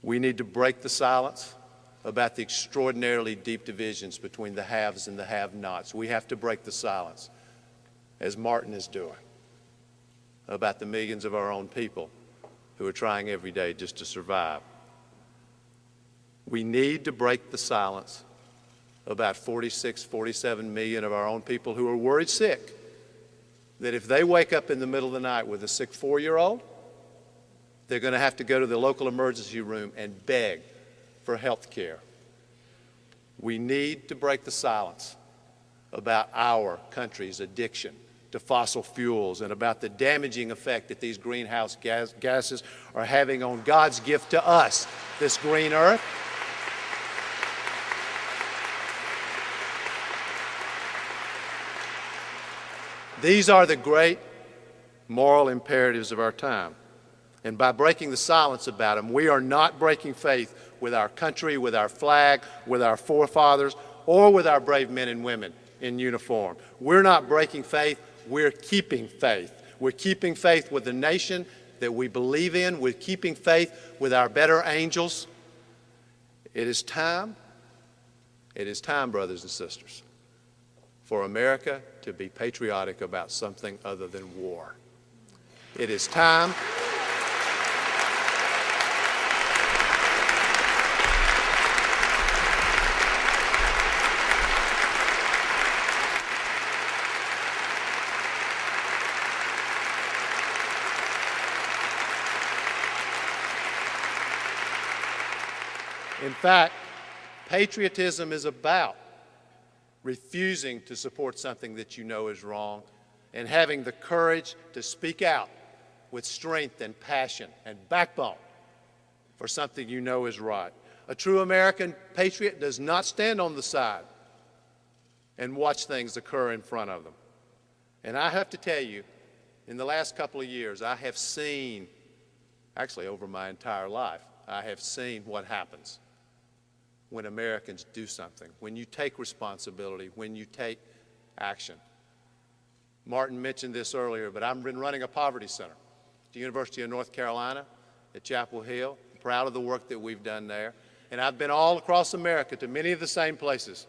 We need to break the silence about the extraordinarily deep divisions between the haves and the have-nots. We have to break the silence, as Martin is doing, about the millions of our own people who are trying every day just to survive. We need to break the silence about 46, 47 million of our own people who are worried sick that if they wake up in the middle of the night with a sick 4-year-old, they're going to have to go to the local emergency room and beg for health care. We need to break the silence about our country's addiction to fossil fuels and about the damaging effect that these greenhouse gases are having on God's gift to us, this green earth. These are the great moral imperatives of our time. And by breaking the silence about them, we are not breaking faith with our country, with our flag, with our forefathers, or with our brave men and women in uniform. We're not breaking faith, we're keeping faith. We're keeping faith with the nation that we believe in. We're keeping faith with our better angels. It is time, brothers and sisters, for America to be patriotic about something other than war. It is time. In fact, patriotism is about refusing to support something that you know is wrong and having the courage to speak out with strength and passion and backbone for something you know is right. A true American patriot does not stand on the side and watch things occur in front of them. And I have to tell you, in the last couple of years, I have seen, actually over my entire life, I have seen what happens when Americans do something, when you take responsibility, when you take action. Martin mentioned this earlier, but I've been running a poverty center at the University of North Carolina at Chapel Hill. I'm proud of the work that we've done there. And I've been all across America to many of the same places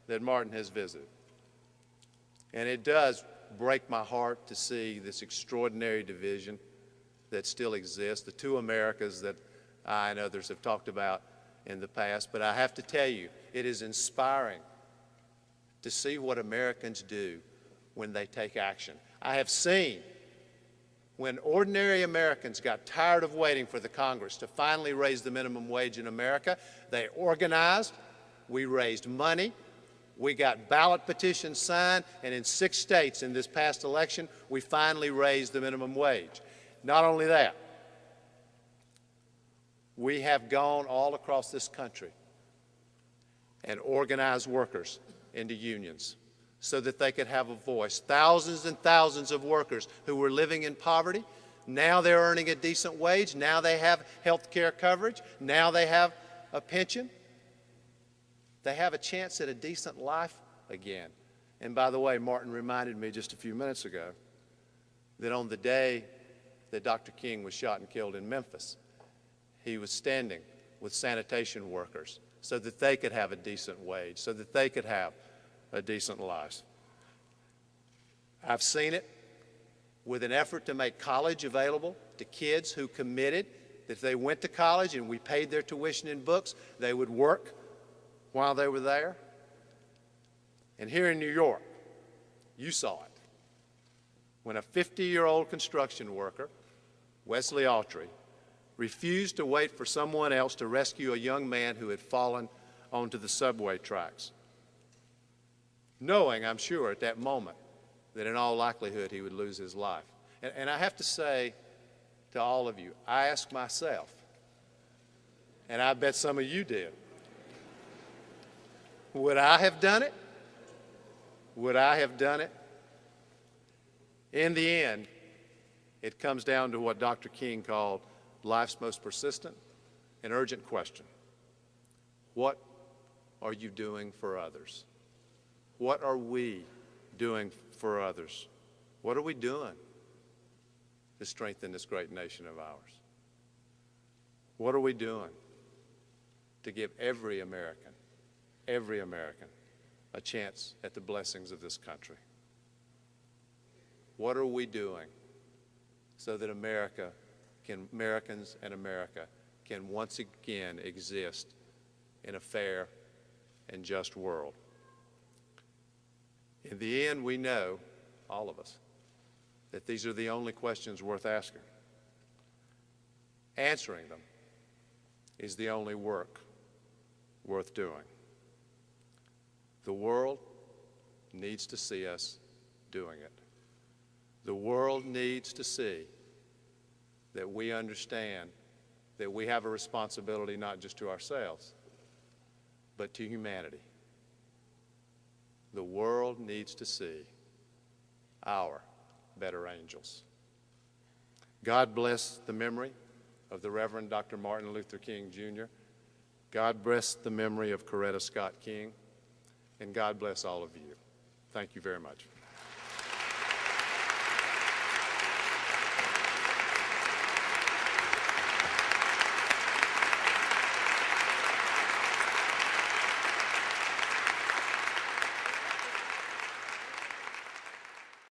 that Martin has visited. And it does break my heart to see this extraordinary division that still exists, the two Americas that I and others have talked about in the past. But I have to tell you, it is inspiring to see what Americans do when they take action. I have seen when ordinary Americans got tired of waiting for the Congress to finally raise the minimum wage in America, they organized, we raised money, we got ballot petitions signed, and in 6 states in this past election, we finally raised the minimum wage. Not only that, we have gone all across this country and organized workers into unions so that they could have a voice. Thousands and thousands of workers who were living in poverty, now they're earning a decent wage, now they have health care coverage, now they have a pension. They have a chance at a decent life again. And by the way, Martin reminded me just a few minutes ago that on the day that Dr. King was shot and killed in Memphis, he was standing with sanitation workers so that they could have a decent wage, so that they could have a decent life. I've seen it with an effort to make college available to kids who committed that if they went to college and we paid their tuition and books, they would work while they were there. And here in New York, you saw it. When a 50-year-old construction worker, Wesley Autry, refused to wait for someone else to rescue a young man who had fallen onto the subway tracks, knowing, I'm sure, at that moment that in all likelihood he would lose his life. And I have to say to all of you, I ask myself, and I bet some of you did, would I have done it? Would I have done it? In the end, it comes down to what Dr. King called life's most persistent and urgent question. What are you doing for others? What are we doing for others? What are we doing to strengthen this great nation of ours? What are we doing to give every American, a chance at the blessings of this country. What are we doing so that Americans and America can once again exist in a fair and just world? In the end, we know, all of us, that these are the only questions worth asking. Answering them is the only work worth doing. The world needs to see us doing it. The world needs to see that we understand that we have a responsibility not just to ourselves, but to humanity. The world needs to see our better angels. God bless the memory of the Reverend Dr. Martin Luther King, Jr. God bless the memory of Coretta Scott King. And God bless all of you. Thank you very much.